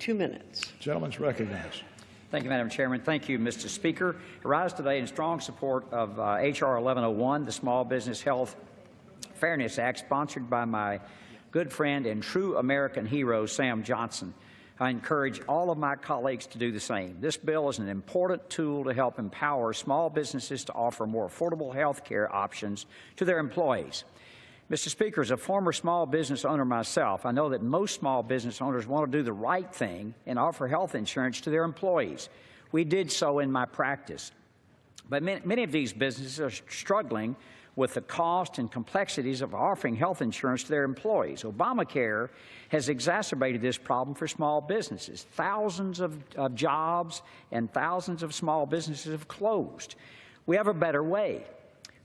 2 minutes. Gentleman's recognized. Thank you, Madam Chairman. Thank you, Mr. Speaker. I rise today in strong support of H.R. 1101, the Small Business Health Fairness Act, sponsored by my good friend and true American hero, Sam Johnson. I encourage all of my colleagues to do the same. This bill is an important tool to help empower small businesses to offer more affordable health care options to their employees. Mr. Speaker, as a former small business owner myself, I know that most small business owners want to do the right thing and offer health insurance to their employees. We did so in my practice. But many of these businesses are struggling with the cost and complexities of offering health insurance to their employees. Obamacare has exacerbated this problem for small businesses. Thousands of jobs and thousands of small businesses have closed. We have a better way.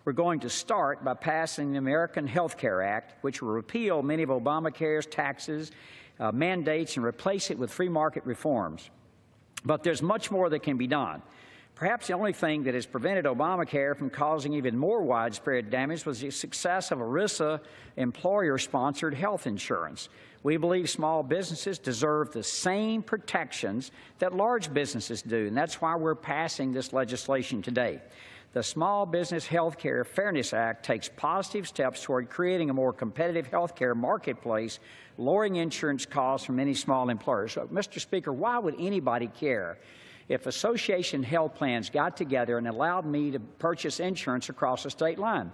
We're going to start by passing the American Health Care Act, which will repeal many of Obamacare's taxes, mandates, and replace it with free market reforms. But there's much more that can be done. Perhaps the only thing that has prevented Obamacare from causing even more widespread damage was the success of ERISA employer-sponsored health insurance. We believe small businesses deserve the same protections that large businesses do, and that's why we're passing this legislation today. The Small Business Health Care Fairness Act takes positive steps toward creating a more competitive health care marketplace, lowering insurance costs for many small employers. So, Mr. Speaker, why would anybody care if association health plans got together and allowed me to purchase insurance across the state line?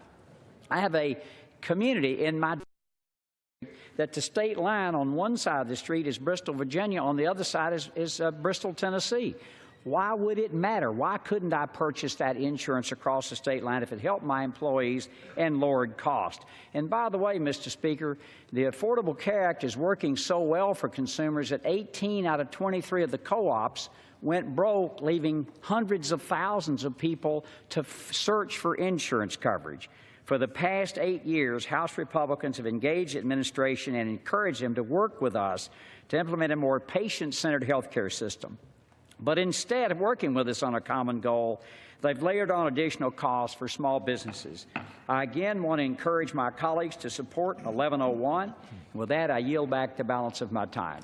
I have a community in my that the state line on one side of the street is Bristol, Virginia, on the other side is Bristol, Tennessee. Why would it matter? Why couldn't I purchase that insurance across the state line if it helped my employees and lowered cost? And by the way, Mr. Speaker, the Affordable Care Act is working so well for consumers that 18 out of 23 of the co-ops went broke, leaving hundreds of thousands of people to search for insurance coverage. For the past 8 years, House Republicans have engaged the administration and encouraged them to work with us to implement a more patient-centered health care system. But instead of working with us on a common goal, they've layered on additional costs for small businesses. I again want to encourage my colleagues to support 1101. With that, I yield back the balance of my time.